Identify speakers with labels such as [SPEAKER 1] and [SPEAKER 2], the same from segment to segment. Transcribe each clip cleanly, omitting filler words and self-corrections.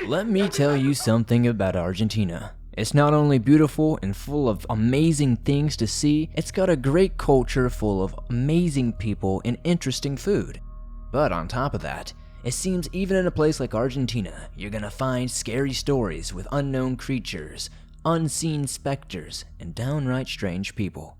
[SPEAKER 1] Let me tell you something about Argentina. It's not only beautiful and full of amazing things to see, it's got a great culture full of amazing people and interesting food. But on top of that, it seems even in a place like Argentina, you're gonna find scary stories with unknown creatures, unseen specters, and downright strange people.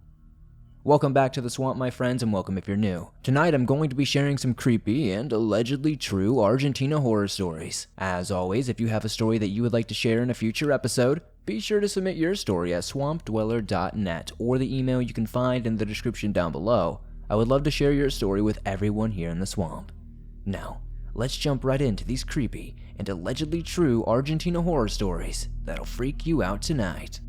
[SPEAKER 1] Welcome back to the swamp, my friends, and welcome if you're new. Tonight I'm going to be sharing some creepy and allegedly true Argentina horror stories. As always, if you have a story that you would like to share in a future episode, be sure to submit your story at swampdweller.net or the email you can find in the description down below. I would love to share your story with everyone here in the swamp. Now, let's jump right into these creepy and allegedly true Argentina horror stories that'll freak you out tonight.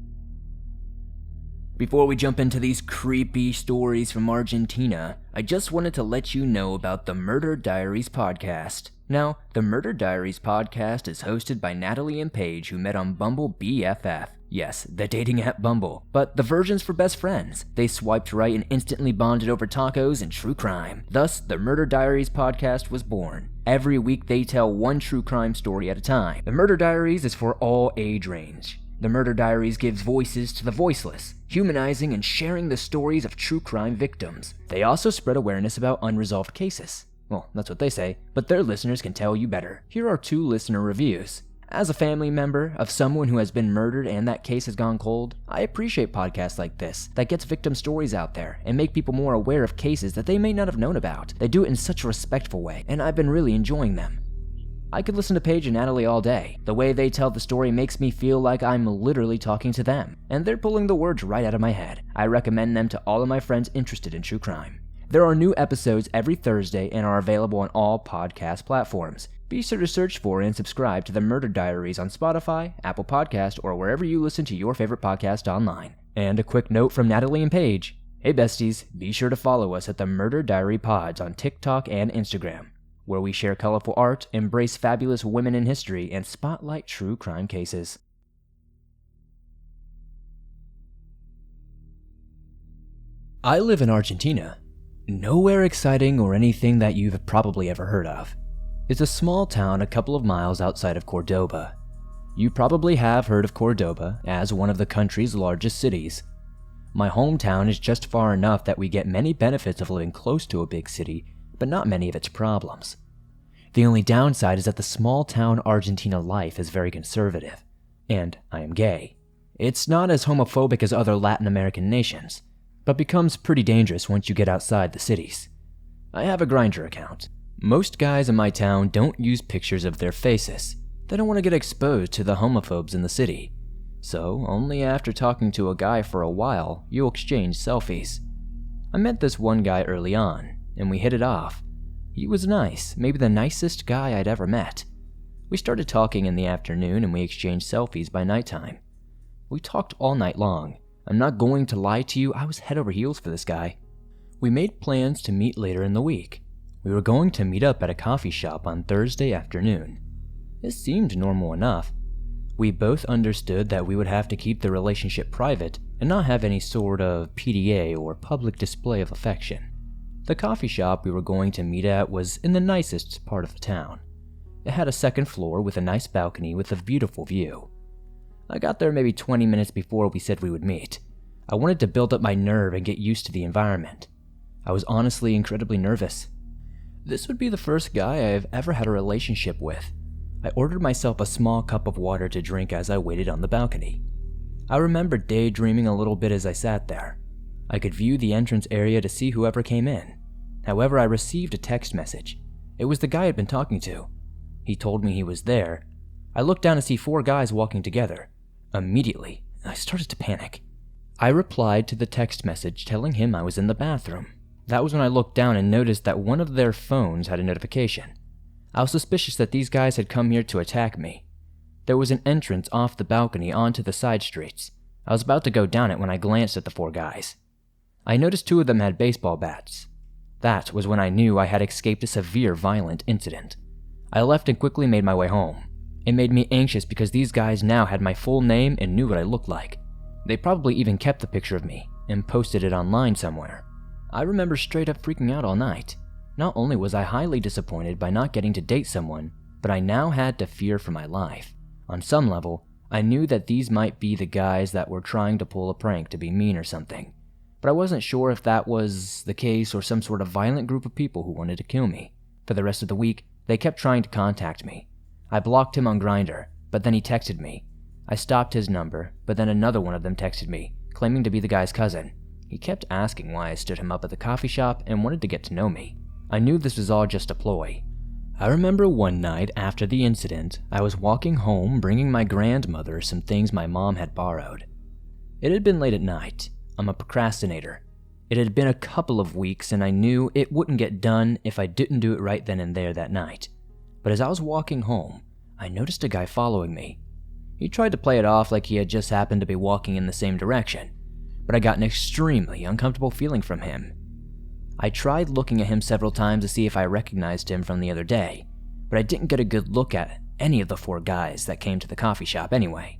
[SPEAKER 1] Before we jump into these creepy stories from Argentina, I just wanted to let you know about the Murder Diaries podcast. Now, the Murder Diaries podcast is hosted by Natalie and Paige, who met on Bumble BFF. Yes, the dating app Bumble, but the version's for best friends. They swiped right and instantly bonded over tacos and true crime. Thus, the Murder Diaries podcast was born. Every week they tell one true crime story at a time. The Murder Diaries is for all age range. The Murder Diaries gives voices to the voiceless, humanizing and sharing the stories of true crime victims. They also spread awareness about unresolved cases. Well, that's what they say, but their listeners can tell you better. Here are 2 listener reviews. As a family member of someone who has been murdered and that case has gone cold, I appreciate podcasts like this that gets victim stories out there and make people more aware of cases that they may not have known about. They do it in such a respectful way, and I've been really enjoying them. I could listen to Paige and Natalie all day. The way they tell the story makes me feel like I'm literally talking to them, and they're pulling the words right out of my head. I recommend them to all of my friends interested in true crime. There are new episodes every Thursday and are available on all podcast platforms. Be sure to search for and subscribe to the Murder Diaries on Spotify, Apple Podcast, or wherever you listen to your favorite podcast online. And a quick note from Natalie and Paige. Hey besties, be sure to follow us at the Murder Diary Pods on TikTok and Instagram, where we share colorful art, embrace fabulous women in history, and spotlight true crime cases. I live in Argentina. Nowhere exciting or anything that you've probably ever heard of. It's a small town a couple of miles outside of Cordoba. You probably have heard of Cordoba as one of the country's largest cities. My hometown is just far enough that we get many benefits of living close to a big city, but not many of its problems. The only downside is that the small town Argentina life is very conservative, and I am gay. It's not as homophobic as other Latin American nations, but becomes pretty dangerous once you get outside the cities. I have a Grindr account. Most guys in my town don't use pictures of their faces. They don't want to get exposed to the homophobes in the city. So, only after talking to a guy for a while, you'll exchange selfies. I met this one guy early on, and we hit it off. He was nice, maybe the nicest guy I'd ever met. We started talking in the afternoon and we exchanged selfies by nighttime. We talked all night long. I'm not going to lie to you, I was head over heels for this guy. We made plans to meet later in the week. We were going to meet up at a coffee shop on Thursday afternoon. It seemed normal enough. We both understood that we would have to keep the relationship private and not have any sort of PDA or public display of affection. The coffee shop we were going to meet at was in the nicest part of the town. It had a second floor with a nice balcony with a beautiful view. I got there maybe 20 minutes before we said we would meet. I wanted to build up my nerve and get used to the environment. I was honestly incredibly nervous. This would be the first guy I have ever had a relationship with. I ordered myself a small cup of water to drink as I waited on the balcony. I remember daydreaming a little bit as I sat there. I could view the entrance area to see whoever came in. However, I received a text message. It was the guy I'd been talking to. He told me he was there. I looked down to see 4 guys walking together. Immediately, I started to panic. I replied to the text message telling him I was in the bathroom. That was when I looked down and noticed that one of their phones had a notification. I was suspicious that these guys had come here to attack me. There was an entrance off the balcony onto the side streets. I was about to go down it when I glanced at the 4 guys. I noticed 2 of them had baseball bats. That was when I knew I had escaped a severe violent incident. I left and quickly made my way home. It made me anxious because these guys now had my full name and knew what I looked like. They probably even kept the picture of me and posted it online somewhere. I remember straight up freaking out all night. Not only was I highly disappointed by not getting to date someone, but I now had to fear for my life. On some level, I knew that these might be the guys that were trying to pull a prank to be mean or something, but I wasn't sure if that was the case or some sort of violent group of people who wanted to kill me. For the rest of the week, they kept trying to contact me. I blocked him on Grindr, but then he texted me. I stopped his number, but then another one of them texted me, claiming to be the guy's cousin. He kept asking why I stood him up at the coffee shop and wanted to get to know me. I knew this was all just a ploy. I remember one night after the incident, I was walking home bringing my grandmother some things my mom had borrowed. It had been late at night. I'm a procrastinator. It had been a couple of weeks and I knew it wouldn't get done if I didn't do it right then and there that night. But as I was walking home, I noticed a guy following me. He tried to play it off like he had just happened to be walking in the same direction, but I got an extremely uncomfortable feeling from him. I tried looking at him several times to see if I recognized him from the other day, but I didn't get a good look at any of the 4 guys that came to the coffee shop anyway.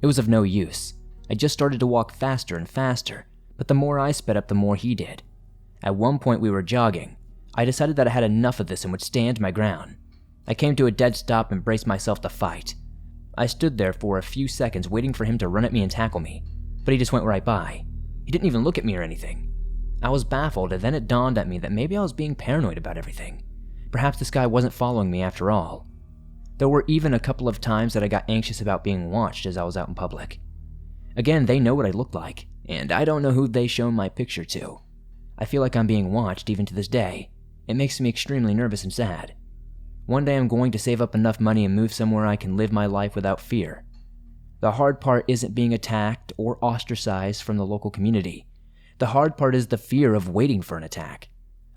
[SPEAKER 1] It was of no use. I just started to walk faster and faster, but the more I sped up, the more he did. At one point we were jogging. I decided that I had enough of this and would stand my ground. I came to a dead stop and braced myself to fight. I stood there for a few seconds waiting for him to run at me and tackle me, but he just went right by. He didn't even look at me or anything. I was baffled, and then it dawned at me that maybe I was being paranoid about everything. Perhaps this guy wasn't following me after all. There were even a couple of times that I got anxious about being watched as I was out in public. Again, they know what I look like, and I don't know who they shown my picture to. I feel like I'm being watched even to this day. It makes me extremely nervous and sad. One day I'm going to save up enough money and move somewhere I can live my life without fear. The hard part isn't being attacked or ostracized from the local community. The hard part is the fear of waiting for an attack.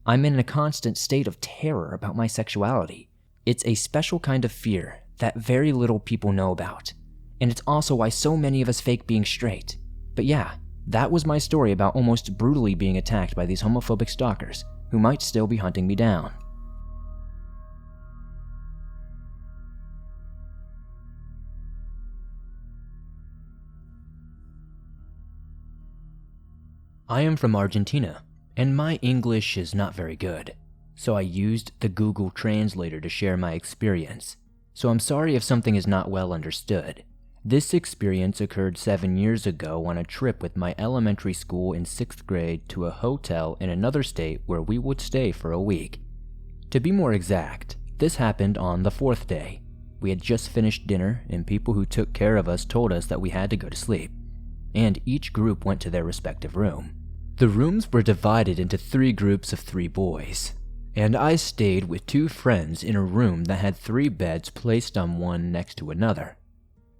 [SPEAKER 1] I'm in a constant state of terror about my sexuality. It's a special kind of fear that very little people know about. And it's also why so many of us fake being straight. But yeah, that was my story about almost brutally being attacked by these homophobic stalkers who might still be hunting me down. I am from Argentina, and my English is not very good, so I used the Google Translator to share my experience, so I'm sorry if something is not well understood. This experience occurred 7 years ago on a trip with my elementary school in 6th grade to a hotel in another state where we would stay for a week. To be more exact, this happened on the 4th day. We had just finished dinner, and people who took care of us told us that we had to go to sleep, and each group went to their respective room. The rooms were divided into 3 groups of 3 boys, and I stayed with 2 friends in a room that had 3 beds placed on one next to another.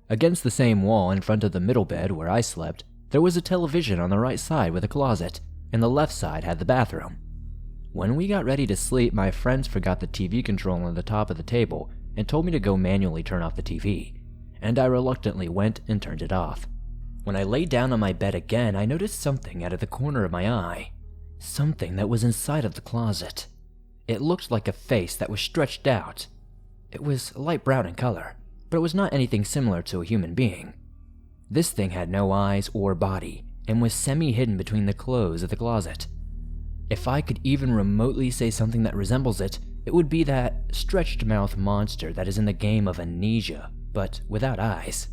[SPEAKER 1] Against the same wall in front of the middle bed where I slept, there was a television on the right side with a closet, and the left side had the bathroom. When we got ready to sleep, my friends forgot the TV control on the top of the table and told me to go manually turn off the TV, and I reluctantly went and turned it off. When I lay down on my bed again, I noticed something out of the corner of my eye. Something that was inside of the closet. It looked like a face that was stretched out. It was light brown in color, but it was not anything similar to a human being. This thing had no eyes or body, and was semi-hidden between the clothes of the closet. If I could even remotely say something that resembles it, it would be that stretched mouth monster that is in the game of Amnesia, but without eyes.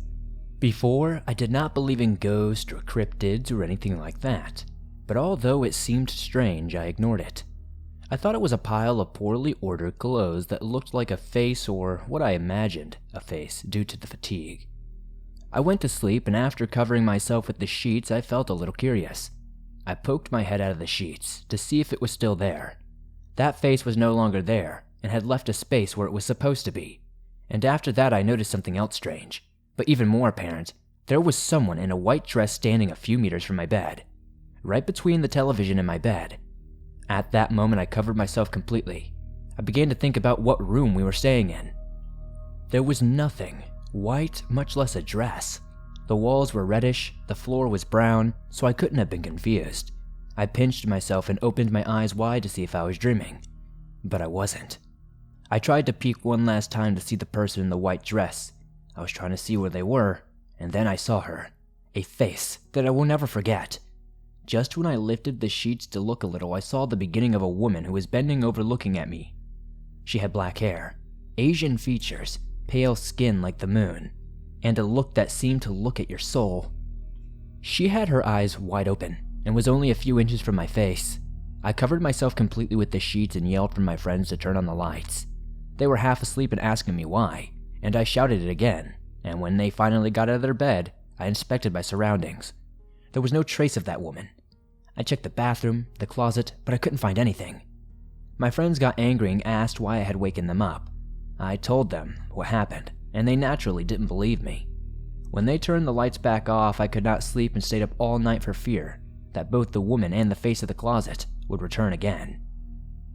[SPEAKER 1] Before, I did not believe in ghosts or cryptids or anything like that, but although it seemed strange, I ignored it. I thought it was a pile of poorly ordered clothes that looked like a face, or what I imagined a face due to the fatigue. I went to sleep, and after covering myself with the sheets, I felt a little curious. I poked my head out of the sheets to see if it was still there. That face was no longer there and had left a space where it was supposed to be, and after that I noticed something else strange. But even more apparent, there was someone in a white dress standing a few meters from my bed, right between the television and my bed. At that moment, I covered myself completely. I began to think about what room we were staying in. There was nothing white, much less a dress. The walls were reddish, the floor was brown, so I couldn't have been confused. I pinched myself and opened my eyes wide to see if I was dreaming, but I wasn't. I tried to peek one last time to see the person in the white dress. I was trying to see where they were, and then I saw her. A face that I will never forget. Just when I lifted the sheets to look a little, I saw the beginning of a woman who was bending over looking at me. She had black hair, Asian features, pale skin like the moon, and a look that seemed to look at your soul. She had her eyes wide open and was only a few inches from my face. I covered myself completely with the sheets and yelled for my friends to turn on the lights. They were half asleep and asking me why, and I shouted it again, and when they finally got out of their bed, I inspected my surroundings. There was no trace of that woman. I checked the bathroom, the closet, but I couldn't find anything. My friends got angry and asked why I had waken them up. I told them what happened, and they naturally didn't believe me. When they turned the lights back off, I could not sleep and stayed up all night for fear that both the woman and the face of the closet would return again.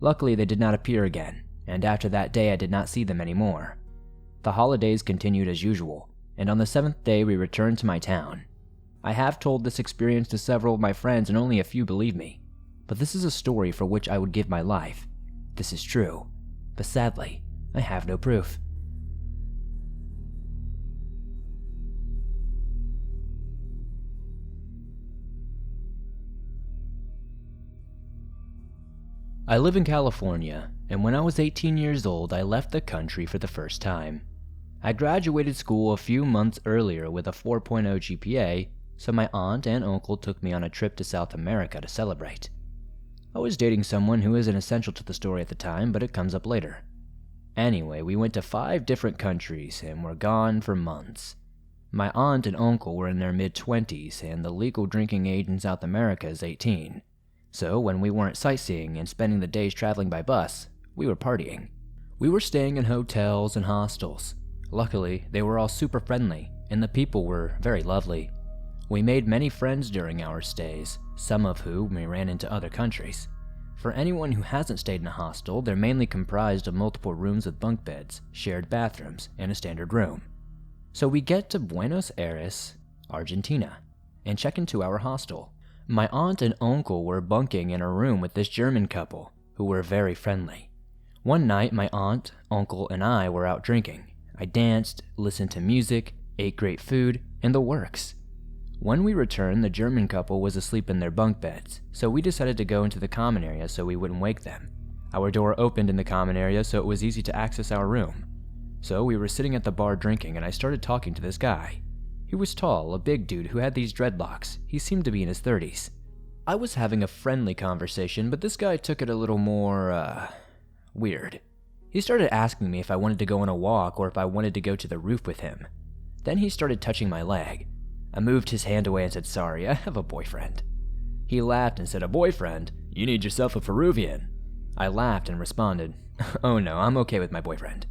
[SPEAKER 1] Luckily, they did not appear again, and after that day I did not see them anymore. The holidays continued as usual, and on the 7th day we returned to my town. I have told this experience to several of my friends and only a few believe me, but this is a story for which I would give my life. This is true, but sadly, I have no proof. I live in California, and when I was 18 years old, I left the country for the first time. I graduated school a few months earlier with a 4.0 GPA, so my aunt and uncle took me on a trip to South America to celebrate. I was dating someone who isn't essential to the story at the time, but it comes up later. Anyway, we went to 5 different countries and were gone for months. My aunt and uncle were in their mid-20s, and the legal drinking age in South America is 18. So when we weren't sightseeing and spending the days traveling by bus, we were partying. We were staying in hotels and hostels. Luckily, they were all super friendly, and the people were very lovely. We made many friends during our stays, some of whom we ran into other countries. For anyone who hasn't stayed in a hostel, they're mainly comprised of multiple rooms with bunk beds, shared bathrooms, and a standard room. So we get to Buenos Aires, Argentina, and check into our hostel. My aunt and uncle were bunking in a room with this German couple, who were very friendly. One night, my aunt, uncle, and I were out drinking. I danced, listened to music, ate great food, and the works. When we returned, the German couple was asleep in their bunk beds, so we decided to go into the common area so we wouldn't wake them. Our door opened in the common area, so it was easy to access our room. So we were sitting at the bar drinking, and I started talking to this guy. He was tall, a big dude who had these dreadlocks. He seemed to be in his 30s. I was having a friendly conversation, but this guy took it a little more, weird. He started asking me if I wanted to go on a walk or if I wanted to go to the roof with him. Then he started touching my leg. I moved his hand away and said, "Sorry, I have a boyfriend." He laughed and said, "A boyfriend? You need yourself a Peruvian." I laughed and responded, "Oh no, I'm okay with my boyfriend."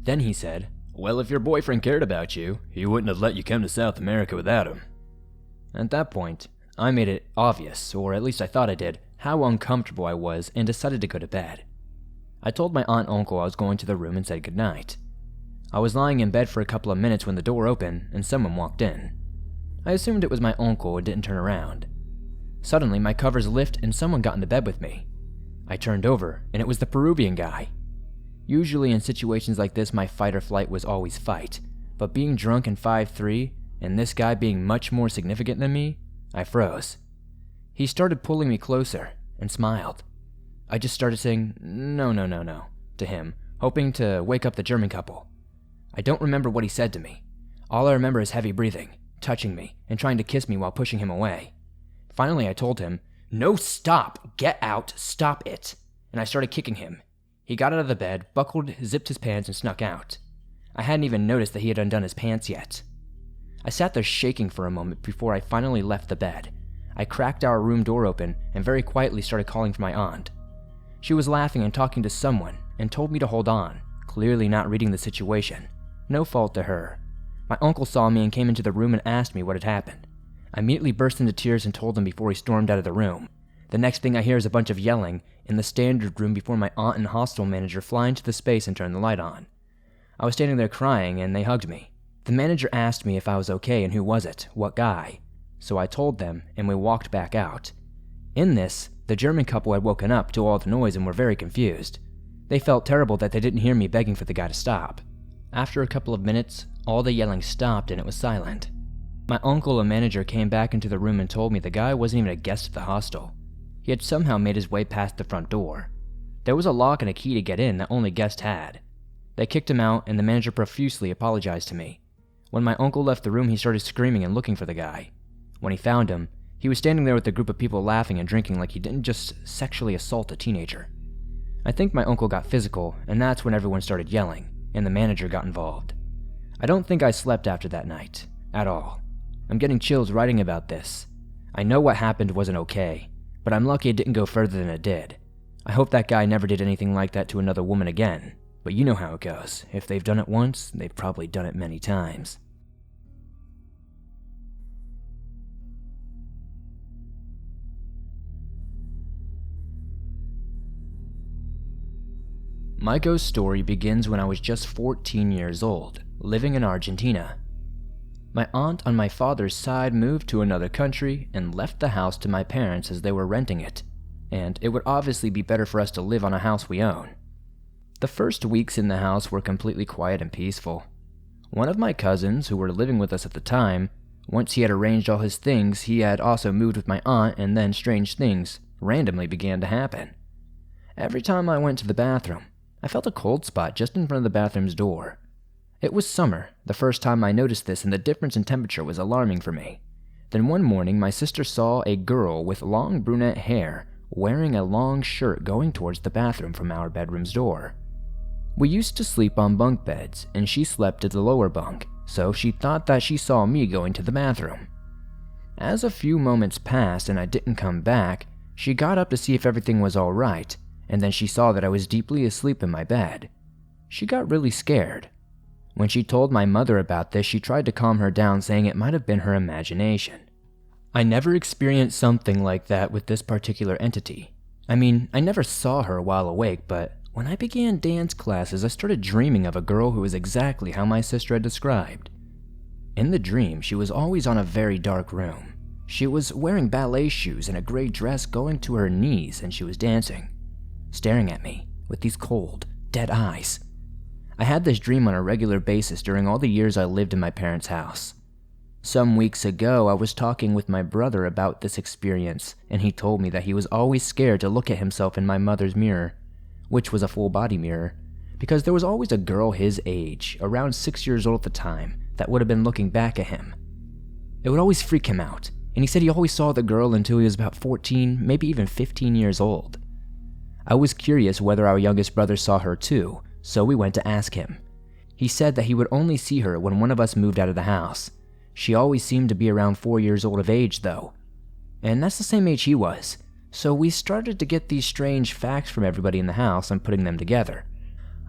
[SPEAKER 1] Then he said, "Well, if your boyfriend cared about you, he wouldn't have let you come to South America without him." At that point, I made it obvious, or at least I thought I did, how uncomfortable I was and decided to go to bed. I told my aunt and uncle I was going to the room and said goodnight. I was lying in bed for a couple of minutes when the door opened and someone walked in. I assumed it was my uncle and didn't turn around. Suddenly, my covers lift and someone got into bed with me. I turned over and it was the Peruvian guy. Usually in situations like this, my fight or flight was always fight, but being drunk and 5'3", and this guy being much more significant than me, I froze. He started pulling me closer and smiled. I just started saying, no, to him, hoping to wake up the German couple. I don't remember what he said to me. All I remember is heavy breathing, touching me, and trying to kiss me while pushing him away. Finally, I told him, "No, stop! Get out! Stop it!" And I started kicking him. He got out of the bed, buckled, zipped his pants, and snuck out. I hadn't even noticed that he had undone his pants yet. I sat there shaking for a moment before I finally left the bed. I cracked our room door open and very quietly started calling for my aunt. She was laughing and talking to someone and told me to hold on, clearly not reading the situation. No fault to her. My uncle saw me and came into the room and asked me what had happened. I immediately burst into tears and told him before he stormed out of the room. The next thing I hear is a bunch of yelling in the standard room before my aunt and hostel manager fly into the space and turn the light on. I was standing there crying and they hugged me. The manager asked me if I was okay and who was it, what guy. So I told them and we walked back out. In this, the German couple had woken up to all the noise and were very confused. They felt terrible that they didn't hear me begging for the guy to stop. After a couple of minutes, all the yelling stopped and it was silent. My uncle, a manager, came back into the room and told me the guy wasn't even a guest at the hostel. He had somehow made his way past the front door. There was a lock and a key to get in that only guests had. They kicked him out, and the manager profusely apologized to me. When my uncle left the room, he started screaming and looking for the guy. When he found him, he was standing there with a group of people laughing and drinking like he didn't just sexually assault a teenager. I think my uncle got physical, and that's when everyone started yelling, and the manager got involved. I don't think I slept after that night, at all. I'm getting chills writing about this. I know what happened wasn't okay, but I'm lucky it didn't go further than it did. I hope that guy never did anything like that to another woman again, but you know how it goes. If they've done it once, they've probably done it many times. My ghost story begins when I was just 14 years old, living in Argentina. My aunt on my father's side moved to another country and left the house to my parents as they were renting it, and it would obviously be better for us to live on a house we own. The first weeks in the house were completely quiet and peaceful. One of my cousins, who were living with us at the time, once he had arranged all his things, he had also moved with my aunt, and then strange things randomly began to happen. Every time I went to the bathroom, I felt a cold spot just in front of the bathroom's door. It was summer, the first time I noticed this, and the difference in temperature was alarming for me. Then one morning, my sister saw a girl with long brunette hair wearing a long shirt going towards the bathroom from our bedroom's door. We used to sleep on bunk beds, and she slept at the lower bunk, so she thought that she saw me going to the bathroom. As a few moments passed and I didn't come back, she got up to see if everything was all right, and then she saw that I was deeply asleep in my bed. She got really scared. When she told my mother about this, she tried to calm her down, saying it might have been her imagination. I never experienced something like that with this particular entity. I mean, I never saw her while awake, but when I began dance classes, I started dreaming of a girl who was exactly how my sister had described. In the dream, she was always on a very dark room. She was wearing ballet shoes and a gray dress going to her knees, and she was dancing, staring at me with these cold, dead eyes. I had this dream on a regular basis during all the years I lived in my parents' house. Some weeks ago, I was talking with my brother about this experience, and he told me that he was always scared to look at himself in my mother's mirror, which was a full-body mirror, because there was always a girl his age, around 6 years old at the time, that would have been looking back at him. It would always freak him out, and he said he always saw the girl until he was about 14, maybe even 15 years old. I was curious whether our youngest brother saw her too, so we went to ask him. He said that he would only see her when one of us moved out of the house. She always seemed to be around 4 years old of age though, and that's the same age he was. So we started to get these strange facts from everybody in the house and putting them together.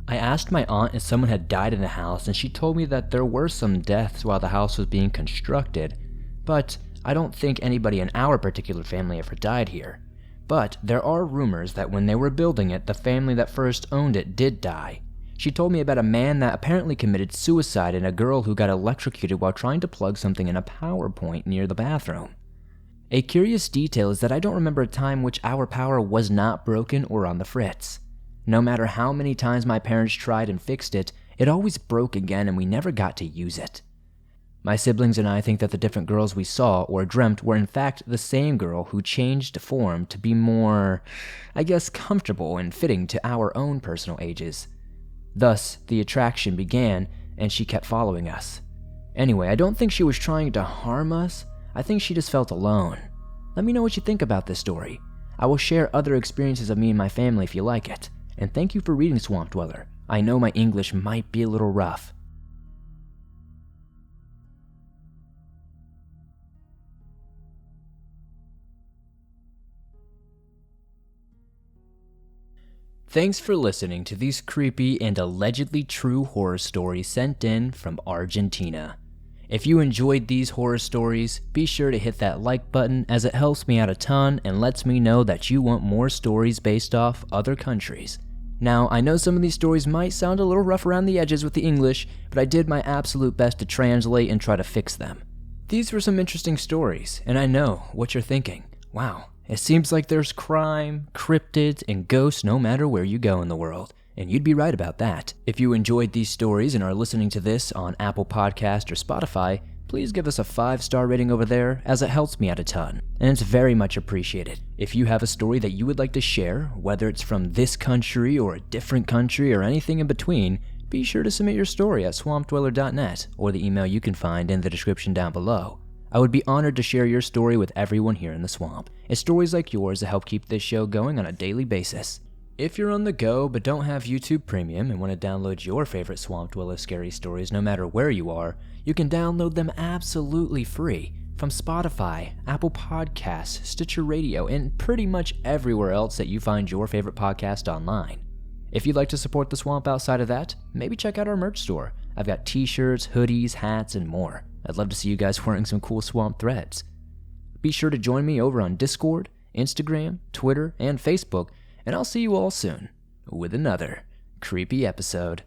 [SPEAKER 1] I asked my aunt if someone had died in the house, and she told me that there were some deaths while the house was being constructed, but I don't think anybody in our particular family ever died here. But there are rumors that when they were building it, the family that first owned it did die. She told me about a man that apparently committed suicide and a girl who got electrocuted while trying to plug something in a power point near the bathroom. A curious detail is that I don't remember a time which our power was not broken or on the fritz. No matter how many times my parents tried and fixed it, it always broke again and we never got to use it. My siblings and I think that the different girls we saw or dreamt were in fact the same girl who changed form to be more, I guess, comfortable and fitting to our own personal ages. Thus, the attraction began and she kept following us. Anyway, I don't think she was trying to harm us. I think she just felt alone. Let me know what you think about this story. I will share other experiences of me and my family if you like it. And thank you for reading Swamp Dweller. I know my English might be a little rough. Thanks for listening to these creepy and allegedly true horror stories sent in from Argentina. If you enjoyed these horror stories, be sure to hit that like button as it helps me out a ton and lets me know that you want more stories based off other countries. Now, I know some of these stories might sound a little rough around the edges with the English, but I did my absolute best to translate and try to fix them. These were some interesting stories, and I know what you're thinking. Wow, it seems like there's crime, cryptids, and ghosts no matter where you go in the world. And you'd be right about that. If you enjoyed these stories and are listening to this on Apple Podcast or Spotify, please give us a 5-star rating over there, as it helps me out a ton, and it's very much appreciated. If you have a story that you would like to share, whether it's from this country or a different country or anything in between, be sure to submit your story at swampdweller.net or the email you can find in the description down below. I would be honored to share your story with everyone here in the swamp. It's stories like yours that help keep this show going on a daily basis. If you're on the go but don't have YouTube Premium and want to download your favorite Swamp Dweller scary stories no matter where you are, you can download them absolutely free from Spotify, Apple Podcasts, Stitcher Radio, and pretty much everywhere else that you find your favorite podcast online. If you'd like to support the swamp outside of that, maybe check out our merch store. I've got t-shirts, hoodies, hats, and more. I'd love to see you guys wearing some cool swamp threads. Be sure to join me over on Discord, Instagram, Twitter, and Facebook, and I'll see you all soon with another creepy episode.